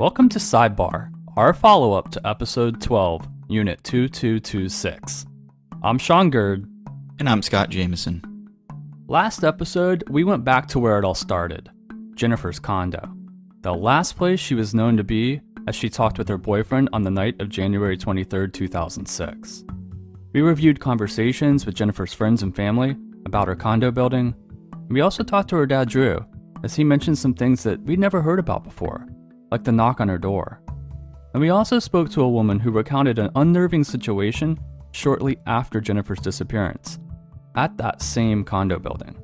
Welcome to Sidebar, our follow-up to episode 12, unit 2226. I'm Sean Gerd. And I'm Scott Jameson. Last episode, we went back to where it all started, Jennifer's condo. The last place she was known to be as she talked with her boyfriend on the night of January 23, 2006. We reviewed conversations with Jennifer's friends and family about her condo building. We also talked to her dad Drew, as he mentioned some things that we'd never heard about before, like the knock on her door. And we also spoke to a woman who recounted an unnerving situation shortly after Jennifer's disappearance, at that same condo building.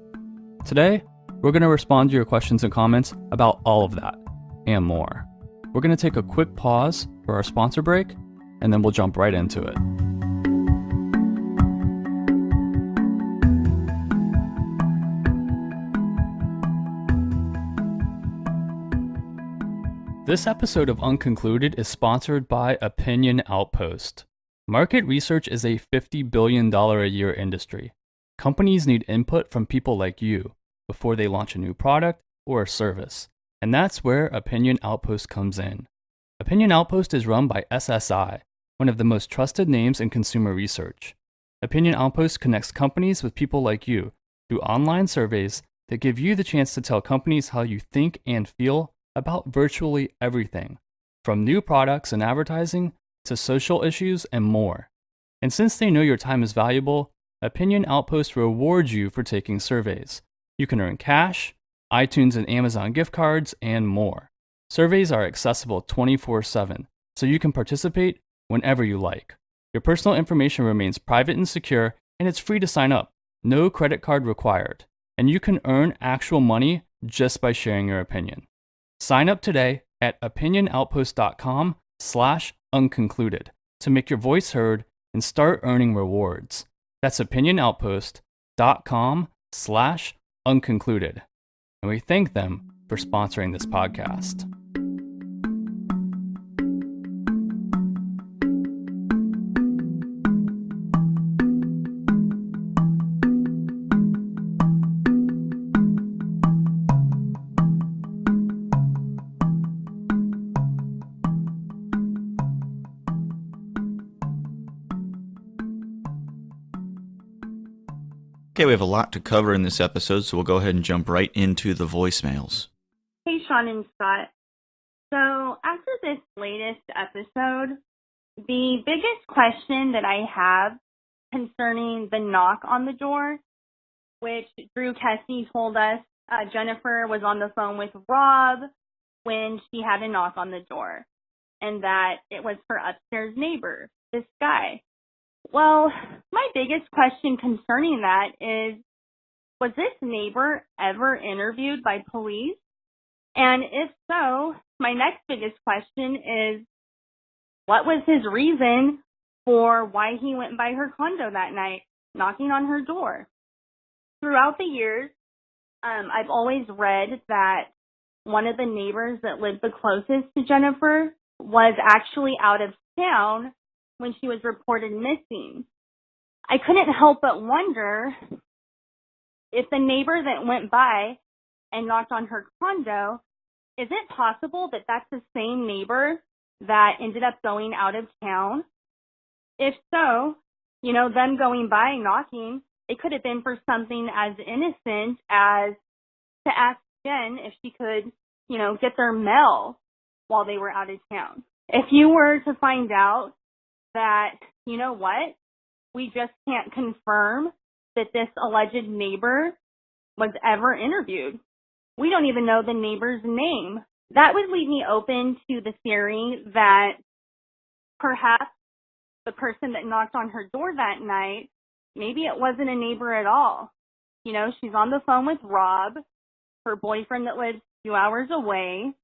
Today, we're going to respond to your questions and comments about all of that, and more. We're going to take a quick pause for our sponsor break, and then we'll jump right into it. This episode of Unconcluded is sponsored by Opinion Outpost. Market research is a $50 billion a year industry. Companies need input from people like you before they launch a new product or a service. And that's where Opinion Outpost comes in. Opinion Outpost is run by SSI, one of the most trusted names in consumer research. Opinion Outpost connects companies with people like you through online surveys that give you the chance to tell companies how you think and feel about virtually everything, from new products and advertising to social issues and more. And since they know your time is valuable, Opinion Outpost rewards you for taking surveys. You can earn cash, iTunes and Amazon gift cards, and more. Surveys are accessible 24/7, so you can participate whenever you like. Your personal information remains private and secure, and it's free to sign up. No credit card required. And you can earn actual money just by sharing your opinion. Sign up today at opinionoutpost.com/unconcluded to make your voice heard and start earning rewards. That's opinionoutpost.com/unconcluded. And we thank them for sponsoring this podcast. Okay, we have a lot to cover in this episode, so we'll go ahead and jump right into the voicemails. Hey, Sean and Scott. So after this latest episode, the biggest question that I have concerning the knock on the door, which Drew Kesse told us Jennifer was on the phone with Rob when she had a knock on the door, and that it was her upstairs neighbor, this guy. Well, my biggest question concerning that is, was this neighbor ever interviewed by police? And if so, my next biggest question is, what was his reason for why he went by her condo that night, knocking on her door? Throughout the years, I've always read that one of the neighbors that lived the closest to Jennifer was actually out of town when she was reported missing. I couldn't help but wonder if the neighbor that went by and knocked on her condo, is it possible that that's the same neighbor that ended up going out of town? If so, them going by and knocking, it could have been for something as innocent as to ask Jen if she could, get their mail while they were out of town. If you were to find out that, we just can't confirm that this alleged neighbor was ever interviewed. We don't even know the neighbor's name. That would leave me open to the theory that perhaps the person that knocked on her door that night, maybe it wasn't a neighbor at all. She's on the phone with Rob, her boyfriend that lives 2 hours away.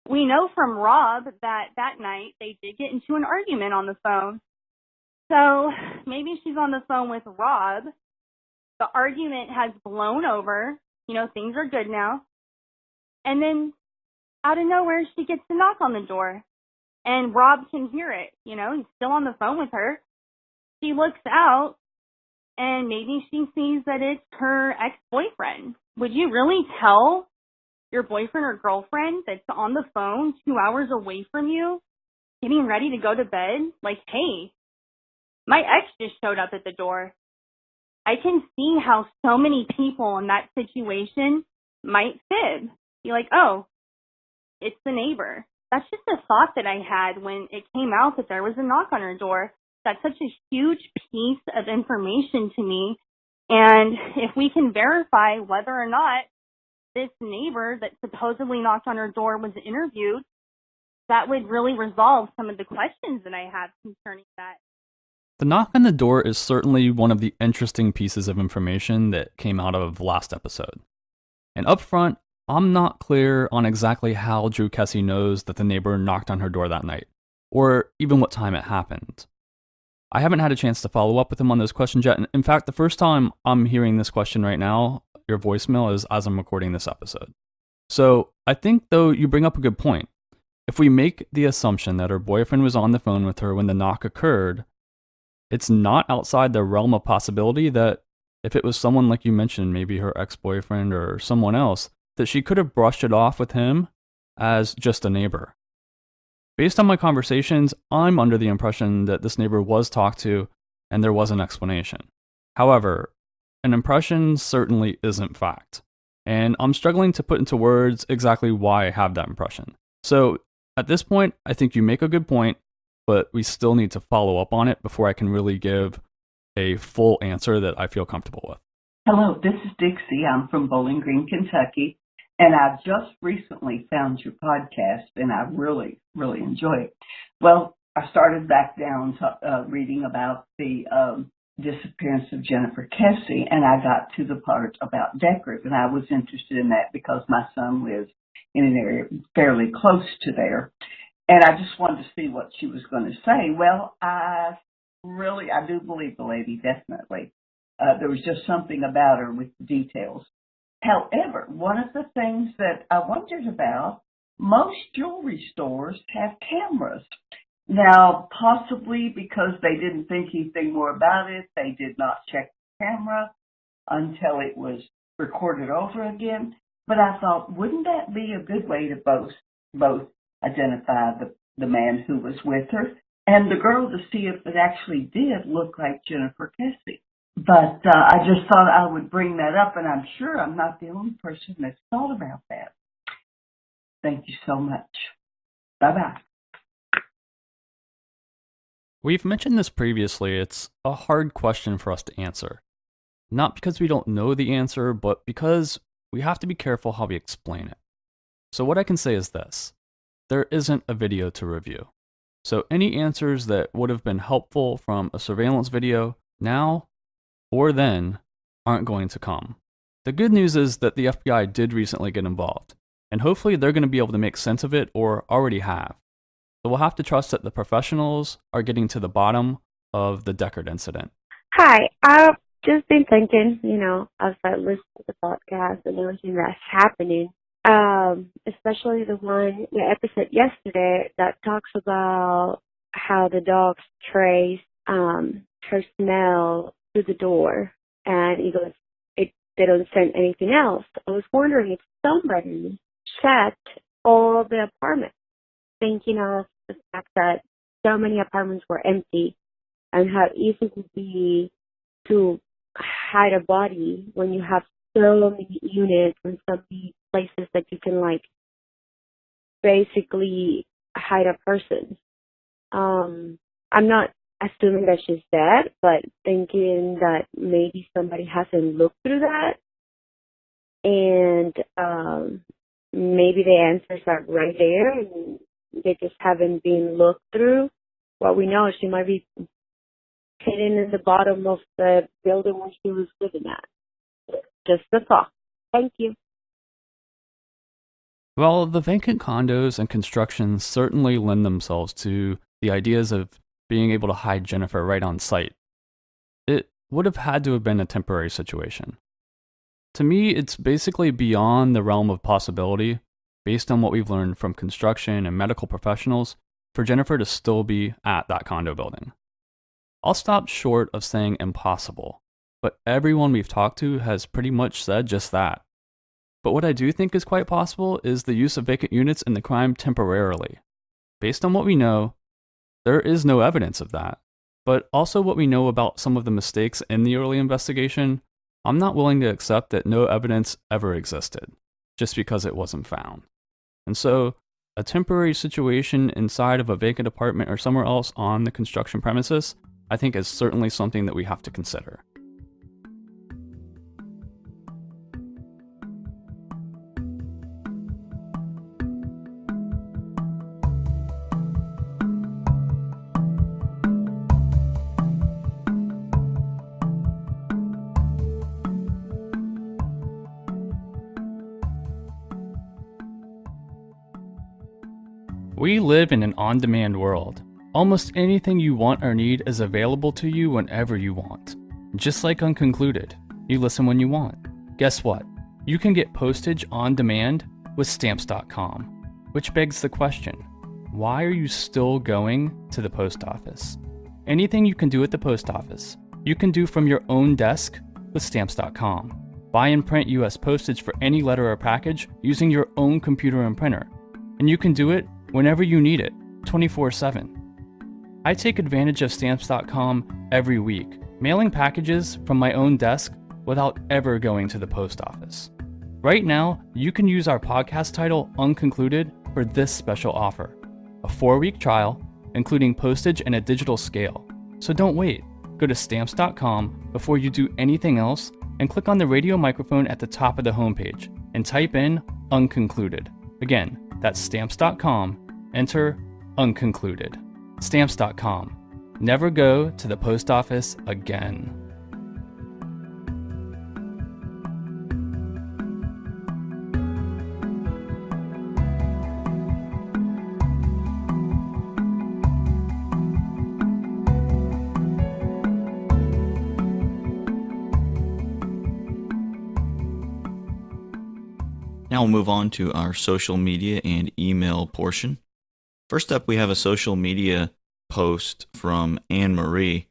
We know from Rob that night they did get into an argument on the phone. So maybe she's on the phone with Rob. The argument has blown over. Things are good now. And then out of nowhere, she gets to knock on the door. And Rob can hear it. He's still on the phone with her. She looks out, and maybe she sees that it's her ex-boyfriend. Would you really tell your boyfriend or girlfriend that's on the phone 2 hours away from you, getting ready to go to bed, like, hey, my ex just showed up at the door. I can see how so many people in that situation might fib. Be like, oh, it's the neighbor. That's just a thought that I had when it came out that there was a knock on her door. That's such a huge piece of information to me. And if we can verify whether or not this neighbor that supposedly knocked on her door was interviewed, that would really resolve some of the questions that I have concerning that. The knock on the door is certainly one of the interesting pieces of information that came out of last episode. And up front, I'm not clear on exactly how Drew Kesse knows that the neighbor knocked on her door that night, or even what time it happened. I haven't had a chance to follow up with him on those questions yet. In fact, the first time I'm hearing this question right now, your voicemail, is as I'm recording this episode. So I think, though, you bring up a good point. If we make the assumption that her boyfriend was on the phone with her when the knock occurred, it's not outside the realm of possibility that if it was someone like you mentioned, maybe her ex-boyfriend or someone else, that she could have brushed it off with him as just a neighbor. Based on my conversations, I'm under the impression that this neighbor was talked to and there was an explanation. However, an impression certainly isn't fact, and I'm struggling to put into words exactly why I have that impression. So at this point, I think you make a good point, but we still need to follow up on it before I can really give a full answer that I feel comfortable with. Hello, this is Dixie. I'm from Bowling Green, Kentucky, and I've just recently found your podcast, and I really, really enjoy it. Well, I started back down reading about the disappearance of Jennifer Kesse, and I got to the part about Deckard, and I was interested in that because my son lives in an area fairly close to there. And I just wanted to see what she was going to say. Well, I do believe the lady, definitely. There was just something about her with the details. However, one of the things that I wondered about, most jewelry stores have cameras. Now, possibly because they didn't think anything more about it, they did not check the camera until it was recorded over again. But I thought, wouldn't that be a good way to both identify the man who was with her and the girl to see if it actually did look like Jennifer Kesse? But I just thought I would bring that up, and I'm sure I'm not the only person that's thought about that. Thank you so much. Bye-bye. We've mentioned this previously. It's a hard question for us to answer. Not because we don't know the answer, but because we have to be careful how we explain it. So what I can say is this. There isn't a video to review. So any answers that would have been helpful from a surveillance video now or then aren't going to come. The good news is that the FBI did recently get involved, and hopefully they're going to be able to make sense of it or already have. So we'll have to trust that the professionals are getting to the bottom of the Deckard incident. Hi, I've just been thinking, as I listen to the podcast and everything that's happening, especially the episode yesterday that talks about how the dogs trace her smell to the door, and they don't send anything else. I was wondering if somebody checked all the apartments, thinking of the fact that so many apartments were empty and how easy it would be to hide a body when you have so many units and so many places that you can basically hide a person. I'm not assuming that she's dead, but thinking that maybe somebody hasn't looked through that, and maybe the answers are right there and they just haven't been looked through. What we know is she might be hidden in the bottom of the building where she was living at. Just a thought. Thank you. Well, the vacant condos and construction certainly lend themselves to the ideas of being able to hide Jennifer right on site. It would have had to have been a temporary situation. To me, it's basically beyond the realm of possibility, based on what we've learned from construction and medical professionals, for Jennifer to still be at that condo building. I'll stop short of saying impossible, but everyone we've talked to has pretty much said just that. But what I do think is quite possible is the use of vacant units in the crime temporarily. Based on what we know, there is no evidence of that. But also what we know about some of the mistakes in the early investigation, I'm not willing to accept that no evidence ever existed, just because it wasn't found. And so, a temporary situation inside of a vacant apartment or somewhere else on the construction premises, I think is certainly something that we have to consider. We live in an on-demand world. Almost anything you want or need is available to you whenever you want. Just like Unconcluded, you listen when you want. Guess what? You can get postage on demand with Stamps.com. Which begs the question, why are you still going to the post office? Anything you can do at the post office, you can do from your own desk with Stamps.com. Buy and print US postage for any letter or package using your own computer and printer. And you can do it whenever you need it, 24/7. I take advantage of Stamps.com every week, mailing packages from my own desk without ever going to the post office. Right now, you can use our podcast title, Unconcluded, for this special offer. A 4-week trial, including postage and a digital scale. So don't wait. Go to Stamps.com before you do anything else and click on the radio microphone at the top of the homepage and type in Unconcluded. Again, that's Stamps.com, enter Unconcluded. Stamps.com. Never go to the post office again. Now we'll move on to our social media and email portion. First up, we have a social media post from Anne Marie,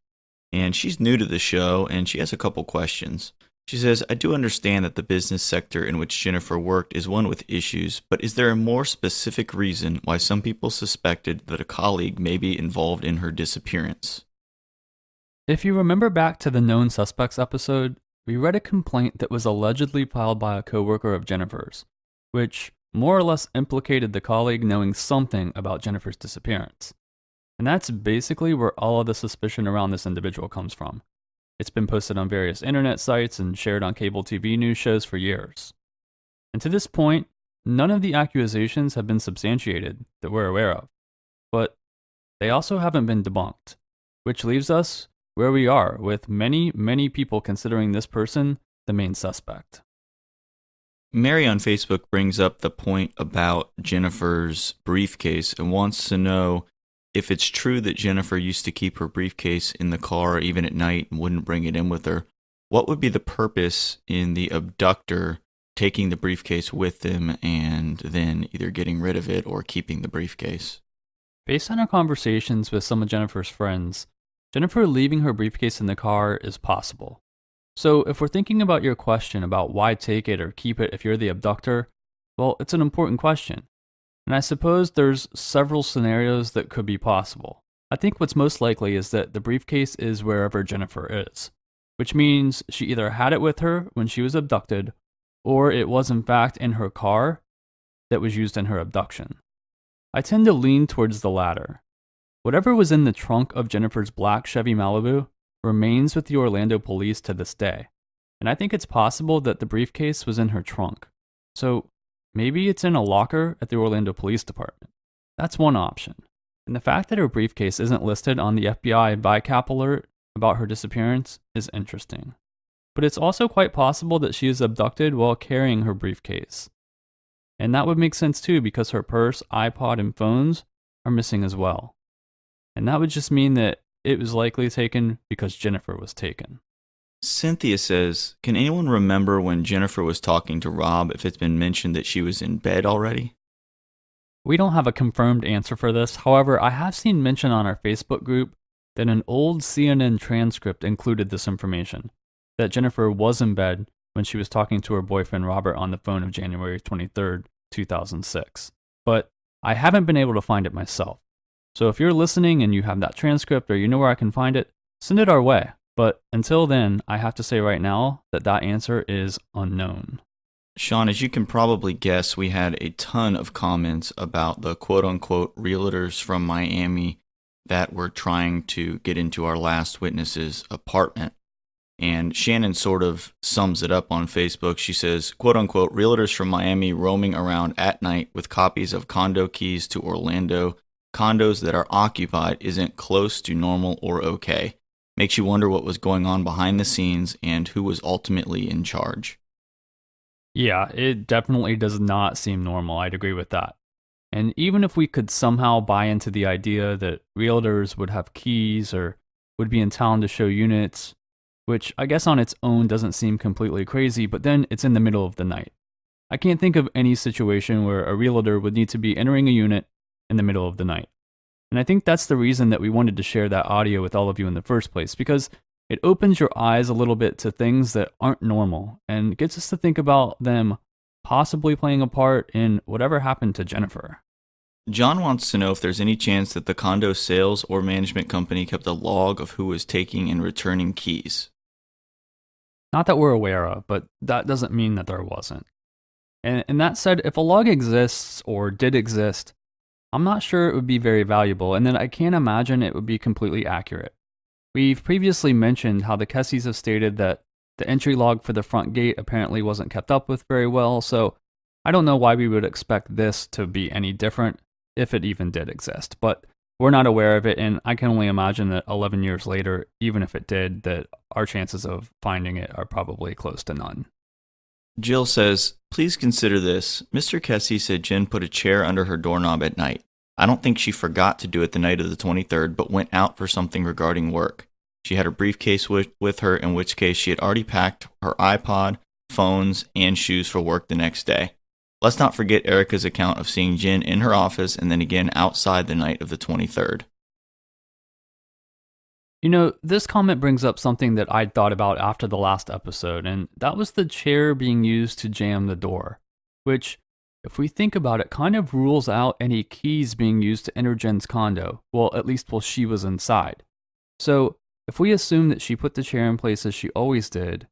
and she's new to the show, and she has a couple questions. She says, I do understand that the business sector in which Jennifer worked is one with issues, but is there a more specific reason why some people suspected that a colleague may be involved in her disappearance? If you remember back to the Known Suspects episode, we read a complaint that was allegedly filed by a coworker of Jennifer's, which more or less implicated the colleague knowing something about Jennifer's disappearance. And that's basically where all of the suspicion around this individual comes from. It's been posted on various internet sites and shared on cable TV news shows for years. And to this point, none of the accusations have been substantiated that we're aware of. But they also haven't been debunked, which leaves us where we are with many, many people considering this person the main suspect. Mary on Facebook brings up the point about Jennifer's briefcase and wants to know if it's true that Jennifer used to keep her briefcase in the car even at night and wouldn't bring it in with her. What would be the purpose in the abductor taking the briefcase with them and then either getting rid of it or keeping the briefcase? Based on our conversations with some of Jennifer's friends, Jennifer leaving her briefcase in the car is possible. So if we're thinking about your question about why take it or keep it if you're the abductor, well, it's an important question. And I suppose there's several scenarios that could be possible. I think what's most likely is that the briefcase is wherever Jennifer is, which means she either had it with her when she was abducted, or it was in fact in her car that was used in her abduction. I tend to lean towards the latter. Whatever was in the trunk of Jennifer's black Chevy Malibu remains with the Orlando police to this day, and I think it's possible that the briefcase was in her trunk. So maybe it's in a locker at the Orlando Police Department. That's one option. And the fact that her briefcase isn't listed on the FBI VICAP alert about her disappearance is interesting. But it's also quite possible that she is abducted while carrying her briefcase. And that would make sense too, because her purse, iPod, and phones are missing as well. And that would just mean that it was likely taken because Jennifer was taken. Cynthia says, can anyone remember when Jennifer was talking to Rob if it's been mentioned that she was in bed already? We don't have a confirmed answer for this. However, I have seen mention on our Facebook group that an old CNN transcript included this information, that Jennifer was in bed when she was talking to her boyfriend Robert on the phone of January 23rd, 2006. But I haven't been able to find it myself. So if you're listening and you have that transcript or you know where I can find it, send it our way. But until then, I have to say right now that that answer is unknown. Sean, as you can probably guess, we had a ton of comments about the quote-unquote realtors from Miami that were trying to get into our last witness's apartment. And Shannon sort of sums it up on Facebook. She says, quote-unquote, realtors from Miami roaming around at night with copies of condo keys to Orlando. Condos that are occupied isn't close to normal or okay. Makes you wonder what was going on behind the scenes and who was ultimately in charge. Yeah, it definitely does not seem normal. I'd agree with that. And even if we could somehow buy into the idea that realtors would have keys or would be in town to show units, which I guess on its own doesn't seem completely crazy, but then it's in the middle of the night. I can't think of any situation where a realtor would need to be entering a unit in the middle of the night. And I think that's the reason that we wanted to share that audio with all of you in the first place, because it opens your eyes a little bit to things that aren't normal and gets us to think about them possibly playing a part in whatever happened to Jennifer. John wants to know if there's any chance that the condo sales or management company kept a log of who was taking and returning keys. Not that we're aware of, but that doesn't mean that there wasn't. And that said, if a log exists or did exist, I'm not sure it would be very valuable, and then I can't imagine it would be completely accurate. We've previously mentioned how the Kesses have stated that the entry log for the front gate apparently wasn't kept up with very well, so I don't know why we would expect this to be any different, if it even did exist. But we're not aware of it, and I can only imagine that 11 years later, even if it did, that our chances of finding it are probably close to none. Jill says, please consider this. Mr. Kesse said Jen put a chair under her doorknob at night. I don't think she forgot to do it the night of the 23rd, but went out for something regarding work. She had her briefcase with her, in which case she had already packed her iPod, phones, and shoes for work the next day. Let's not forget Erica's account of seeing Jen in her office and then again outside the night of the 23rd. You know, this comment brings up something that I'd thought about after the last episode, and that was the chair being used to jam the door, which, if we think about it, kind of rules out any keys being used to enter Jen's condo, well, at least while she was inside. So, if we assume that she put the chair in place as she always did,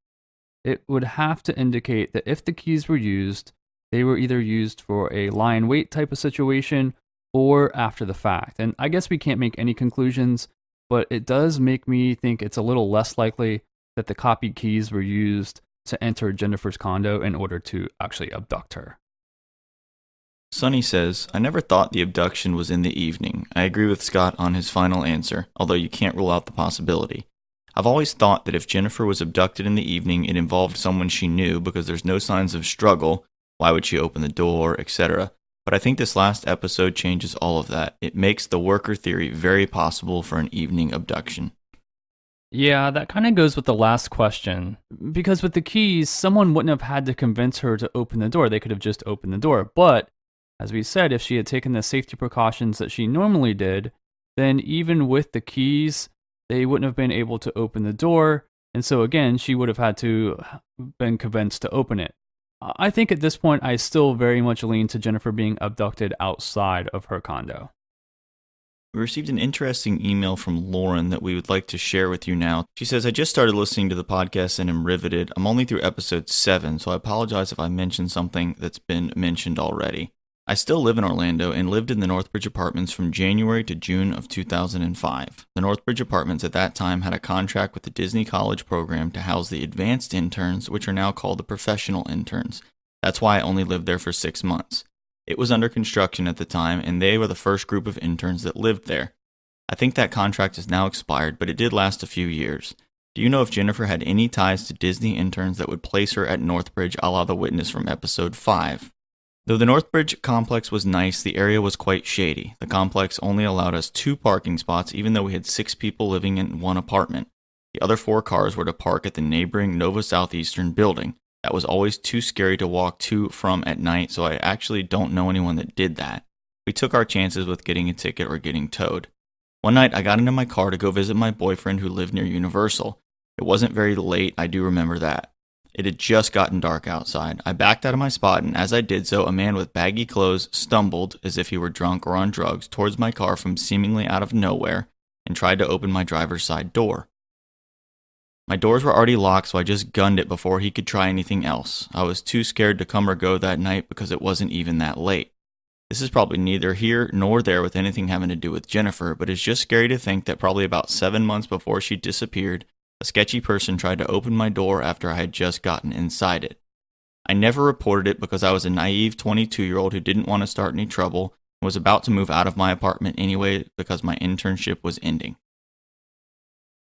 it would have to indicate that if the keys were used, they were either used for a lie in wait type of situation or after the fact. And I guess we can't make any conclusions, but it does make me think it's a little less likely that the copied keys were used to enter Jennifer's condo in order to actually abduct her. Sonny says, I never thought the abduction was in the evening. I agree with Scott on his final answer, although you can't rule out the possibility. I've always thought that if Jennifer was abducted in the evening, it involved someone she knew because there's no signs of struggle. Why would she open the door, etc.? But I think this last episode changes all of that. It makes the worker theory very possible for an evening abduction. Yeah, that kind of goes with the last question. Because with the keys, someone wouldn't have had to convince her to open the door. They could have just opened the door. But, as we said, if she had taken the safety precautions that she normally did, then even with the keys, they wouldn't have been able to open the door. And so again, she would have had to been convinced to open it. I think at this point, I still very much lean to Jennifer being abducted outside of her condo. We received an interesting email from Lauren that we would like to share with you now. She says, I just started listening to the podcast and am riveted. I'm only through episode 7, so I apologize if I mentioned something that's been mentioned already. I still live in Orlando and lived in the Northbridge Apartments from January to June of 2005. The Northbridge Apartments at that time had a contract with the Disney College program to house the advanced interns, which are now called the professional interns. That's why I only lived there for 6 months. It was under construction at the time, and they were the first group of interns that lived there. I think that contract is now expired, but it did last a few years. Do you know if Jennifer had any ties to Disney interns that would place her at Northbridge a la the witness from episode 5? Though the Northbridge complex was nice, the area was quite shady. The complex only allowed us 2 parking spots, even though we had 6 people living in one apartment. The other 4 cars were to park at the neighboring Nova Southeastern building. That was always too scary to walk to from at night, so I actually don't know anyone that did that. We took our chances with getting a ticket or getting towed. One night, I got into my car to go visit my boyfriend who lived near Universal. It wasn't very late, I do remember that. It had just gotten dark outside. I backed out of my spot, and as I did so, a man with baggy clothes stumbled, as if he were drunk or on drugs, towards my car from seemingly out of nowhere and tried to open my driver's side door. My doors were already locked, so I just gunned it before he could try anything else. I was too scared to come or go that night because it wasn't even that late. This is probably neither here nor there with anything having to do with Jennifer, but it's just scary to think that probably about 7 months before she disappeared, a sketchy person tried to open my door after I had just gotten inside it. I never reported it because I was a naive 22-year-old who didn't want to start any trouble and was about to move out of my apartment anyway because my internship was ending.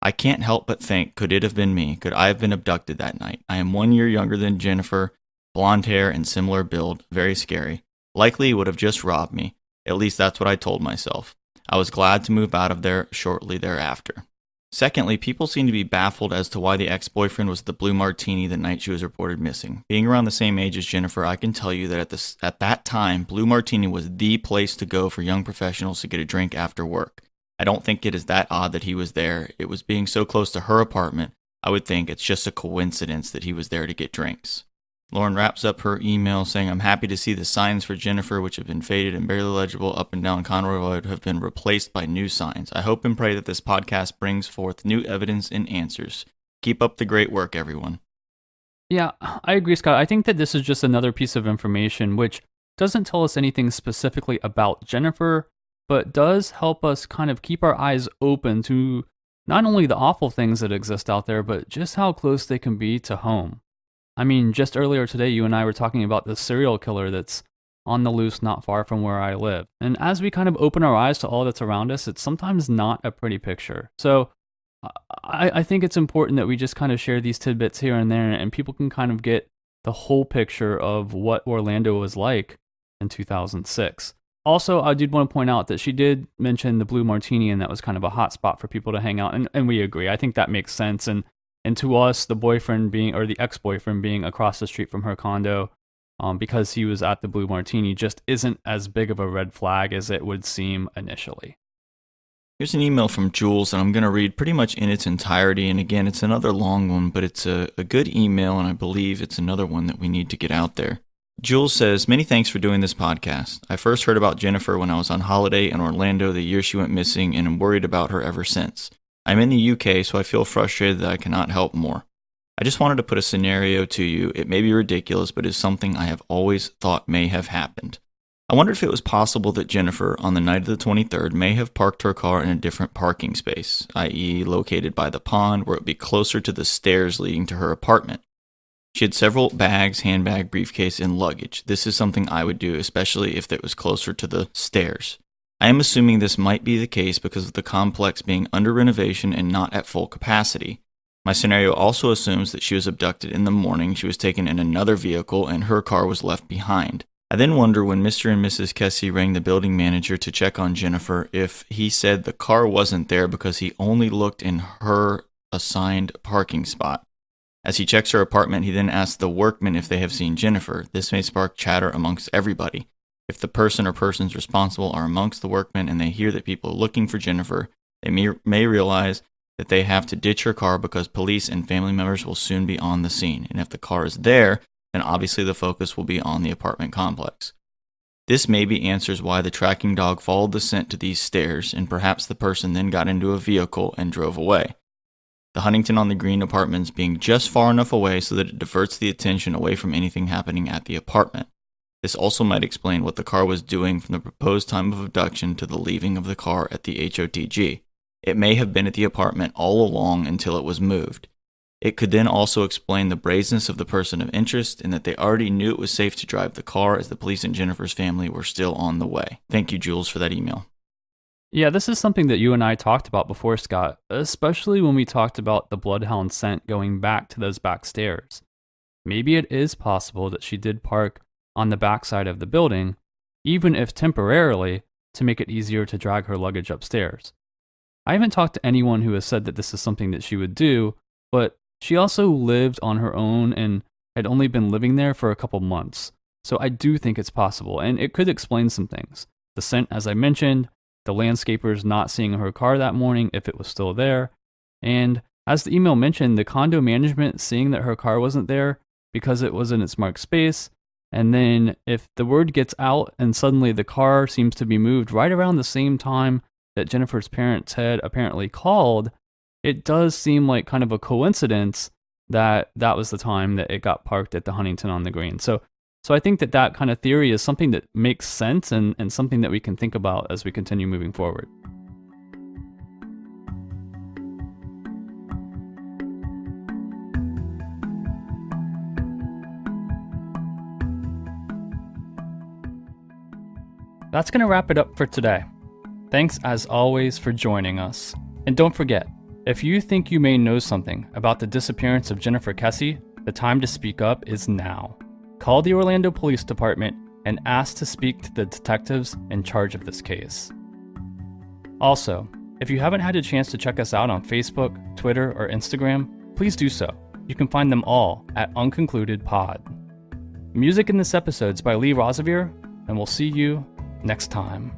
I can't help but think, could it have been me? Could I have been abducted that night? I am 1 year younger than Jennifer, blonde hair and similar build, very scary. Likely he would have just robbed me. At least that's what I told myself. I was glad to move out of there shortly thereafter. Secondly, people seem to be baffled as to why the ex-boyfriend was the Blue Martini the night she was reported missing. Being around the same age as Jennifer, I can tell you that at that time, Blue Martini was the place to go for young professionals to get a drink after work. I don't think it is that odd that he was there. It was being so close to her apartment, I would think it's just a coincidence that he was there to get drinks. Lauren wraps up her email saying, I'm happy to see the signs for Jennifer, which have been faded and barely legible up and down Conroy Road, have been replaced by new signs. I hope and pray that this podcast brings forth new evidence and answers. Keep up the great work, everyone. Yeah, I agree, Scott. I think that this is just another piece of information which doesn't tell us anything specifically about Jennifer, but does help us kind of keep our eyes open to not only the awful things that exist out there, but just how close they can be to home. I mean, just earlier today, you and I were talking about the serial killer that's on the loose not far from where I live. And as we kind of open our eyes to all that's around us, it's sometimes not a pretty picture. So I think it's important that we just kind of share these tidbits here and there, and people can kind of get the whole picture of what Orlando was like in 2006. Also, I did want to point out that she did mention the Blue Martini, and that was kind of a hot spot for people to hang out. And we agree. I think that makes sense. And to us, the boyfriend being, or the ex-boyfriend being across the street from her condo, because he was at the Blue Martini, just isn't as big of a red flag as it would seem initially. Here's an email from Jules, and I'm going to read pretty much in its entirety. And again, it's another long one, but it's a good email, and I believe it's another one that we need to get out there. Jules says, many thanks for doing this podcast. I first heard about Jennifer when I was on holiday in Orlando the year she went missing, and am worried about her ever since. I'm in the UK, so I feel frustrated that I cannot help more. I just wanted to put a scenario to you. It may be ridiculous, but is something I have always thought may have happened. I wondered if it was possible that Jennifer, on the night of the 23rd, may have parked her car in a different parking space, i.e. located by the pond, where it would be closer to the stairs leading to her apartment. She had several bags, handbag, briefcase, and luggage. This is something I would do, especially if it was closer to the stairs. I am assuming this might be the case because of the complex being under renovation and not at full capacity. My scenario also assumes that she was abducted in the morning, she was taken in another vehicle, and her car was left behind. I then wonder when Mr. and Mrs. Kesse rang the building manager to check on Jennifer if he said the car wasn't there because he only looked in her assigned parking spot. As he checks her apartment, he then asks the workmen if they have seen Jennifer. This may spark chatter amongst everybody. If the person or persons responsible are amongst the workmen and they hear that people are looking for Jennifer, they may realize that they have to ditch her car because police and family members will soon be on the scene. And if the car is there, then obviously the focus will be on the apartment complex. This maybe answers why the tracking dog followed the scent to these stairs, and perhaps the person then got into a vehicle and drove away. The Huntington on the Green apartments being just far enough away so that it diverts the attention away from anything happening at the apartment. This also might explain what the car was doing from the proposed time of abduction to the leaving of the car at the HOTG. It may have been at the apartment all along until it was moved. It could then also explain the brazenness of the person of interest and that they already knew it was safe to drive the car as the police and Jennifer's family were still on the way. Thank you, Jules, for that email. Yeah, this is something that you and I talked about before, Scott, especially when we talked about the bloodhound scent going back to those back stairs. Maybe it is possible that she did park on the backside of the building, even if temporarily, to make it easier to drag her luggage upstairs. I haven't talked to anyone who has said that this is something that she would do, but she also lived on her own and had only been living there for a couple months. So I do think it's possible, and it could explain some things. The scent, as I mentioned, the landscapers not seeing her car that morning if it was still there, and As the email mentioned, the condo management seeing that her car wasn't there because it was in its marked space, and then if the word gets out and suddenly the car seems to be moved right around the same time that Jennifer's parents had apparently called, it does seem like kind of a coincidence that that was the time that it got parked at the Huntington on the Green. So I think that that kind of theory is something that makes sense and something that we can think about as we continue moving forward. That's going to wrap it up for today. Thanks as always for joining us. And don't forget, if you think you may know something about the disappearance of Jennifer Kesse, the time to speak up is now. Call the Orlando Police Department and ask to speak to the detectives in charge of this case. Also, if you haven't had a chance to check us out on Facebook, Twitter, or Instagram, please do so. You can find them all at Unconcluded Pod. Music in this episode is by Lee Rosevere, and we'll see you next time.